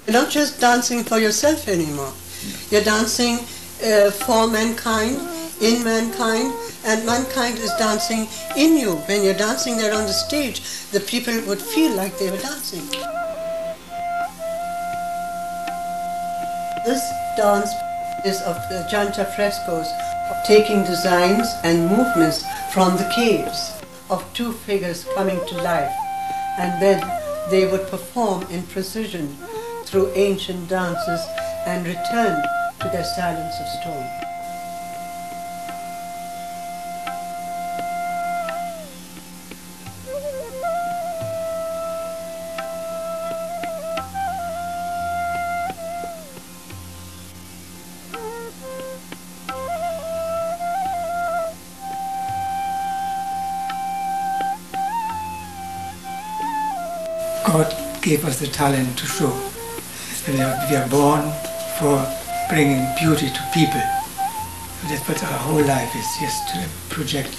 You're not just dancing for yourself anymore. You're dancing for mankind, in mankind, and mankind is dancing in you. When you're dancing there on the stage, the people would feel like they were dancing. This dance is of the Janta frescoes, taking designs and movements from the caves of two figures coming to life, and then they would perform in precision through ancient dances and return to their silence of stone. God gave us the talent to show. We are born for bringing beauty to people. That's what our whole life is, just to project.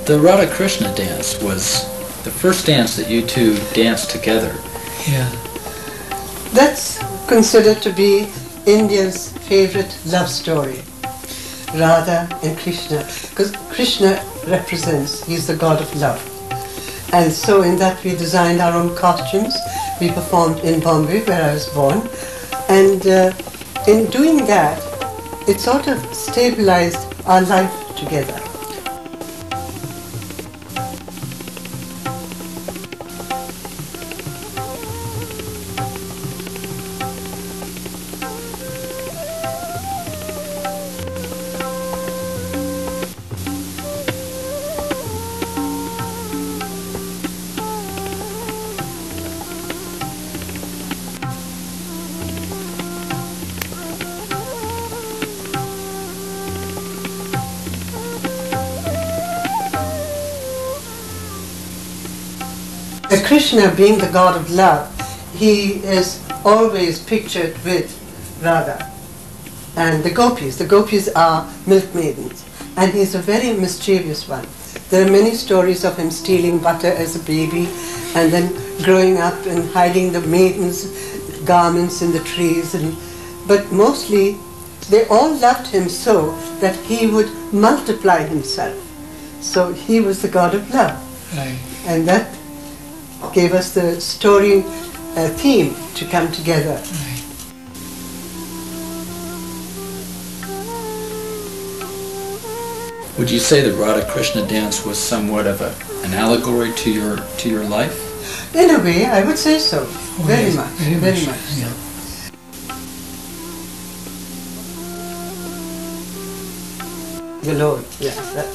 The Radha Krishna dance was the first dance that you two danced together. Yeah. That's considered to be India's favorite love story, Radha and Krishna, because Krishna represents, he's the god of love. And so in that we designed our own costumes. We performed in Bombay, where I was born. And in doing that, it sort of stabilized our life together. Krishna, being the god of love, he is always pictured with Radha and the gopis. The gopis are milkmaidens, and he's a very mischievous one. There are many stories of him stealing butter as a baby and then growing up and hiding the maidens' garments in the trees. But mostly, they all loved him so that he would multiply himself. So he was the god of love. Right. And that gave us the story theme to come together. Right. Would you say the Radha Krishna dance was somewhat of an allegory to your life? In a way, I would say so. Oh, very yes, much. very much. So. Yeah. The Lord, yes. That.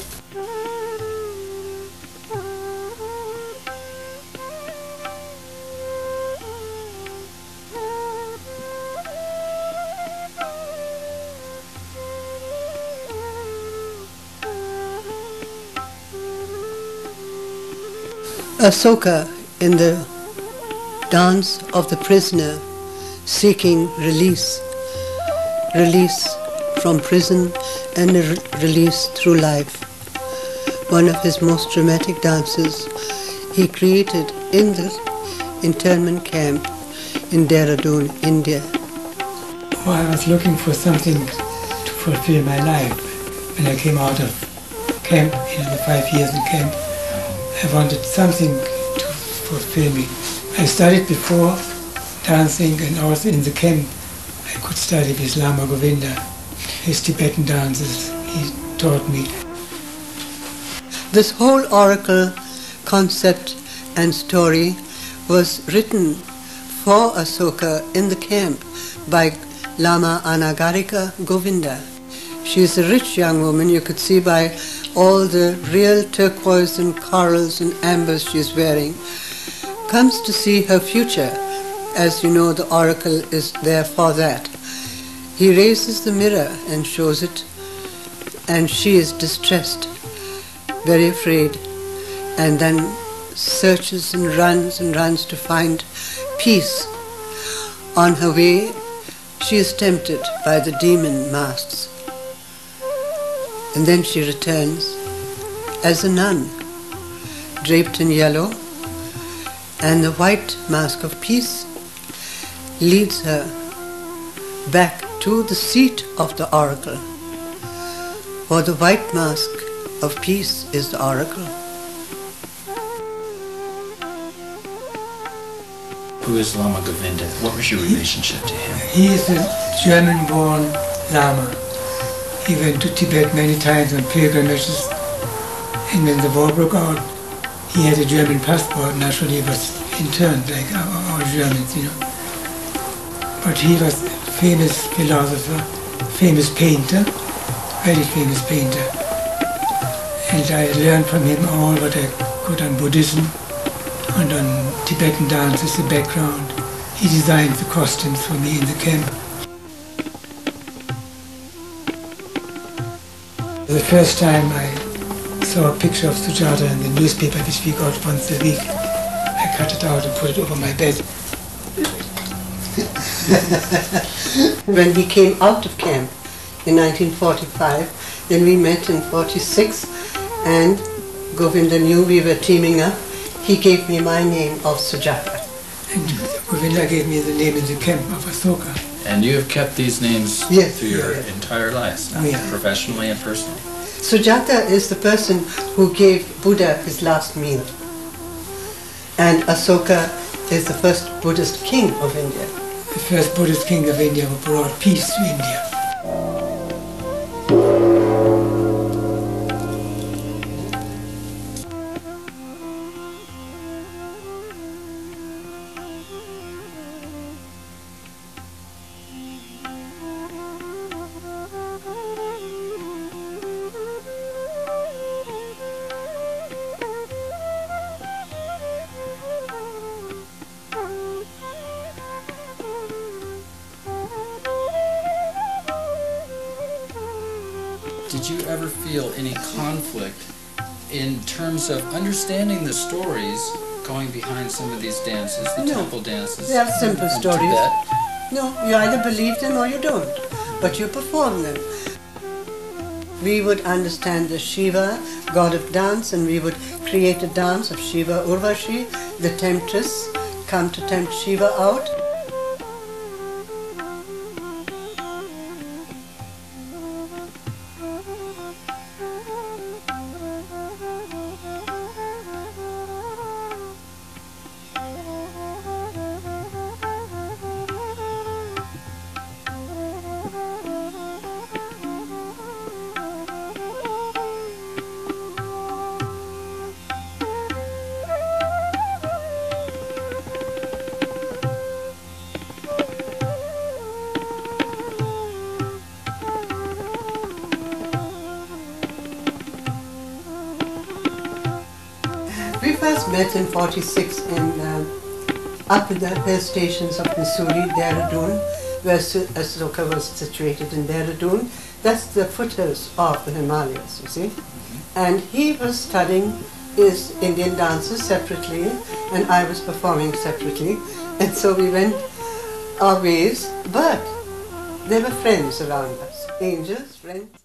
Asoka, in the dance of the prisoner seeking release from prison and release through life, one of his most dramatic dances he created in the internment camp in Dehradun, India. Oh, I was looking for something to fulfill my life. When I came out of camp, the 5 years in camp, I wanted something to fulfill me. I studied before dancing, and also in the camp I could study with Lama Govinda. His Tibetan dances he taught me. This whole oracle concept and story was written for Asoka in the camp by Lama Anagarika Govinda. She is a rich young woman, you could see by all the real turquoise and corals and ambers she is wearing. Comes to see her future. As you know, the oracle is there for that. He raises the mirror and shows it, and she is distressed, very afraid, and then searches and runs to find peace. On her way, she is tempted by the demon masks, and then she returns as a nun, draped in yellow, and the white mask of peace leads her back to the seat of the oracle, for the white mask of peace is the oracle. Who is Lama Govinda? What was your relationship to him? He is a German-born Lama. He went to Tibet many times on pilgrimages, and when the war broke out, he had a German passport. Naturally, he was interned like all Germans, But he was a famous philosopher, famous painter, very famous painter. And I learned from him all what I could on Buddhism and on Tibetan dance as the background. He designed the costumes for me in the camp. The first time I saw a picture of Sujata in the newspaper, which we got once a week, I cut it out and put it over my bed. When he came out of camp in 1945, then we met in 46, and Govinda knew we were teaming up. He gave me my name of Sujata. And Govinda gave me the name in the camp of Asoka. And you have kept these names through your entire lives, professionally and personally. Sujata is the person who gave Buddha his last meal. And Asoka is the first Buddhist king of India. The first Buddhist king of India who brought peace to India. Did you ever feel any conflict in terms of understanding the stories going behind some of these dances, the temple dances? They are simple stories. Tibet? No, you either believe them or you don't, but you perform them. We would understand the Shiva, god of dance, and we would create a dance of Shiva Urvashi, the temptress, come to tempt Shiva out. We first met in 46 up in the hill stations of Missouri, Dehradun, where Asoka was situated in Dehradun. That's the foothills of the Himalayas, you see. And he was studying his Indian dances separately, and I was performing separately. And so we went our ways, but there were friends around us, angels, friends.